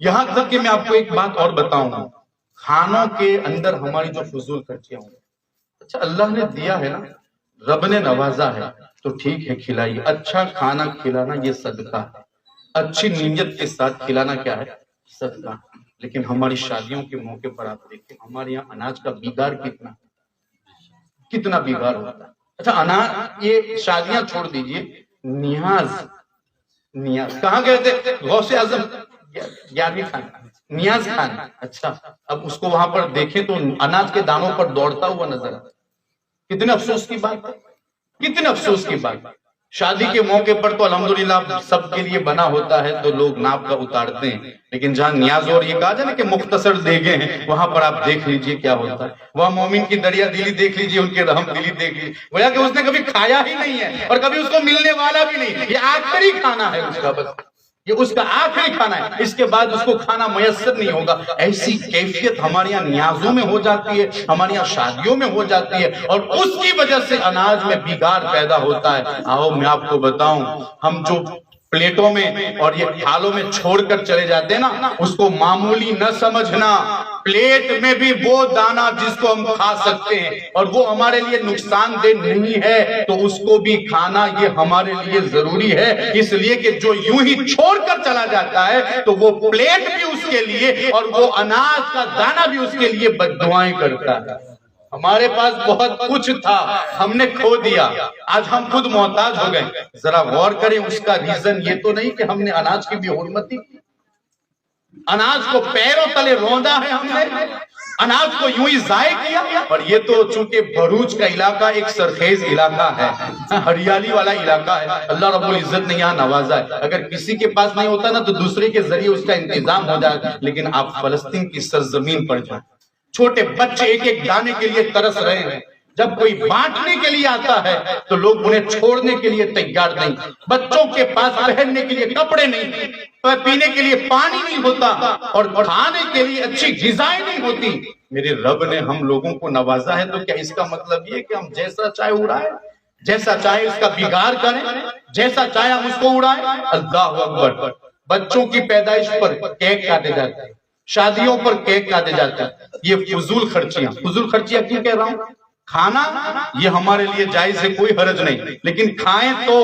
یہاں تک کہ میں آپ کو ایک بات اور بتاؤں گا، کھانوں کے اندر ہماری جو فضول خرچیاں ہوں، اچھا اللہ نے دیا ہے نا، رب نے نوازا ہے تو ٹھیک ہے کھلائیے، اچھا کھانا کھلانا یہ صدقہ ہے، اچھی نیت کے ساتھ کھلانا کیا ہے؟ صدقہ۔ لیکن ہماری شادیوں کے موقع پر آپ دیکھیں ہمارے یہاں اناج کا بیگار کتنا بیگار ہوتا ہے۔ اچھا اناج، یہ شادیاں چھوڑ دیجئے، نیاز کہاں گئے تھے؟ غوث اعظم گیارہویں خان، نیاز خان، اچھا اب اس کو وہاں پر دیکھیں تو اناج کے دانوں پر دوڑتا ہوا نظر آتا۔ کتنے افسوس کی بات، کتنے افسوس کی بات۔ شادی کے موقع پر تو الحمدللہ سب کے لیے بنا ہوتا ہے تو لوگ ناپ کا اتارتے ہیں، لیکن جہاں نیاز اور یہ کہا جائے نا کہ مختصر دیگیں ہیں، وہاں پر آپ دیکھ لیجئے کیا ہوتا ہے۔ وہاں مومن کی دریا دلی دیکھ لیجئے، ان کے رحم دلی دیکھ لیجئے، گویا کہ اس نے کبھی کھایا ہی نہیں ہے اور کبھی اس کو ملنے والا بھی نہیں، یہ آخری کھانا ہے اس کا، بس یہ اس کا آخری کھانا ہے، اس کے بعد اس کو کھانا میسر نہیں ہوگا۔ ایسی کیفیت ہمارے یہاں نیازوں میں ہو جاتی ہے، ہمارے یہاں شادیوں میں ہو جاتی ہے، اور اس کی وجہ سے اناج میں بیگار پیدا ہوتا ہے۔ آؤ میں آپ کو بتاؤں، ہم جو پلیٹوں میں اور یہ تھالوں میں چھوڑ کر چلے جاتے ہیں نا، اس کو معمولی نہ سمجھنا، پلیٹ میں بھی وہ دانہ جس کو ہم کھا سکتے ہیں اور وہ ہمارے لیے نقصان دہ نہیں ہے، تو اس کو بھی کھانا یہ ہمارے لیے ضروری ہے، اس لیے کہ جو یوں ہی چھوڑ کر چلا جاتا ہے تو وہ پلیٹ بھی اس کے لیے اور وہ اناج کا دانہ بھی اس کے لیے بد دعائیں کرتا ہے۔ ہمارے پاس بہت کچھ تھا، ہم نے کھو دیا، آج ہم خود محتاج ہو گئے۔ ذرا غور کریں، اس کا ریزن یہ تو نہیں کہ ہم نے اناج کی بھی حرمتی کی، اناج کو پیروں تلے روندا ہے ہم نے، اناج کو یوں ہی ضائع کیا۔ اور یہ تو چونکہ بھروچ کا علاقہ ایک سرخیز علاقہ ہے، ہریالی والا علاقہ ہے، اللہ رب العزت نے یہاں نوازا ہے۔ اگر کسی کے پاس نہیں ہوتا نا تو دوسرے کے ذریعے اس کا انتظام ہو جائے، لیکن آپ فلسطین کی سرزمین پر جائیں، چھوٹے بچے ایک ایک دانے کے لیے ترس رہے ہیں، جب کوئی بانٹنے کے لیے آتا ہے تو لوگ انہیں چھوڑنے کے لیے تیار نہیں، بچوں کے پاس پہننے کے لیے کپڑے نہیں، پینے کے لیے پانی نہیں ہوتا، اور کھانے کے لیے اچھی غذائیں نہیں ہوتی۔ میرے رب نے ہم لوگوں کو نوازا ہے تو کیا اس کا مطلب یہ کہ ہم جیسا چاہے اڑائیں، جیسا چاہے اس کا بگاڑ کریں، جیسا چاہے ہم اس کو اڑائیں؟ اللہ اکبر۔ بچوں کی پیدائش پر کیک کاٹے جاتے ہیں، شادیوں پر کیک کاٹے جاتے ہیں، یہ فضول خرچیاں کیوں کہہ رہا ہوں؟ کھانا یہ ہمارے لیے جائز ہے، کوئی حرج نہیں، لیکن کھائیں تو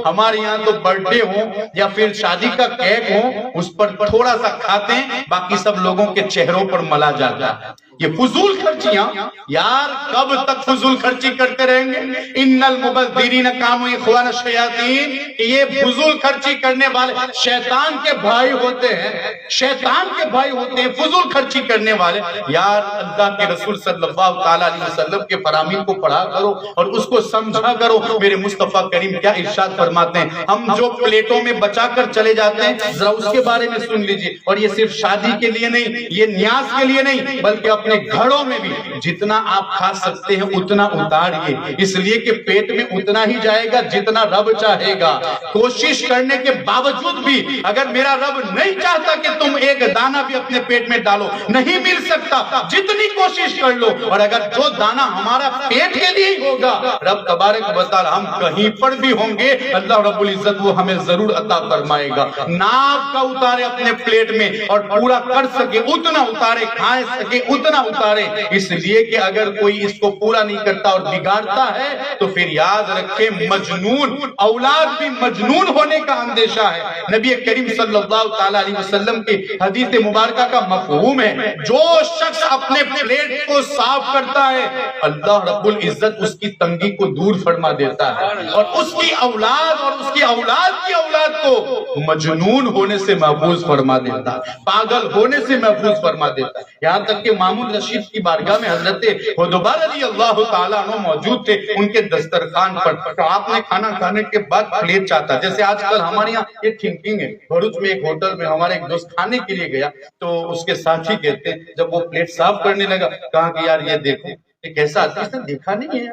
ہمارے یہاں تو برتھ ڈے ہو یا پھر شادی کا کیک ہو، اس پر تھوڑا سا کھاتے ہیں، باقی سب لوگوں کے چہروں پر ملا جاتا ہے۔ یہ فضول خرچیاں، یار کب تک فضول خرچی کرتے رہیں گے؟ ان المبذرین کانوا اخوان الشیاطین، یہ فضول خرچی کرنے والے شیطان کے بھائی ہوتے ہیں، شیطان کے بھائی ہوتے ہیں فضول خرچی کرنے والے۔ یار اللہ کے رسول صلی اللہ تعالیٰ علیہ وسلم کے فرامین کو پڑھا کرو اور اس کو سمجھا کرو۔ میرے مصطفیٰ کریم کیا ارشاد فرماتے ہیں، ہم جو پلیٹوں میں بچا کر چلے جاتے ہیں ذرا اس کے بارے میں سن لیجئے، اور یہ صرف شادی کے لیے نہیں، یہ نیاز کے لیے نہیں، بلکہ اپنے گھروں میں بھی جتنا آپ کھا سکتے ہیں اتنا اتاریے، اس لیے کہ پیٹ میں اتنا ہی جائے گا جتنا رب چاہے گا۔ کوشش کرنے کے باوجود بھی اگر میرا رب نہیں چاہتا کہ تم ایک دانہ بھی اپنے پیٹ میں ڈالو، نہیں مل سکتا، جتنی کوشش کر لو، اور اگر جو دانہ ہمارا پیٹ کے لیے ہوگا، رب تبارک و تعالی ہم کہیں پر بھی ہوں گے، اللہ رب العزت وہ ہمیں ضرور عطا فرمائے گا۔ ناپ کا اتارے اپنے پلیٹ میں اور پورا کر سکے اتنا اتارے، کھائے سکے اتنا اتارے، اس لیے کہ اگر کوئی اس کو پورا نہیں کرتا اور بگاڑتا ہے تو پھر یاد رکھے مجنون، اولاد بھی مجنون ہونے کا اندیشہ ہے۔ نبی کریم صلی اللہ تعالی علیہ وسلم کی حدیث مبارکہ کا مفہوم ہے، جو شخص اپنے پلیٹ کو صاف کرتا ہے اللہ رب العزت اس کی تنگی کو دور فرما دیتا ہے، اور اس کی اولاد اور اس کی اولاد کی اولاد کو مجنون ہونے سے محفوظ فرما دیتا ہے، پاگل ہونے سے محفوظ فرما دیتا ہے۔ یہاں تک کہ مامون رشید کی بارگاہ میں حضرت حذیفہ رضی اللہ تعالیٰ عنہ موجود تھے، ان کے دسترخوان پر آپ نے کھانا کھانے کے بعد پلیٹ چاہتا، جیسے آج کل ہمارے یہاں یہ تھنکنگ ہے۔ بھروچ میں ایک ہوٹل میں ہمارے ایک دوست کھانے کے لیے گیا تو اس کے ساتھی کہتے ہیں جب وہ پلیٹ صاف کرنے لگا، کہا کہ یار یہ دیکھو یہ کیسا آتا ہے، اس نے دیکھا نہیں ہے،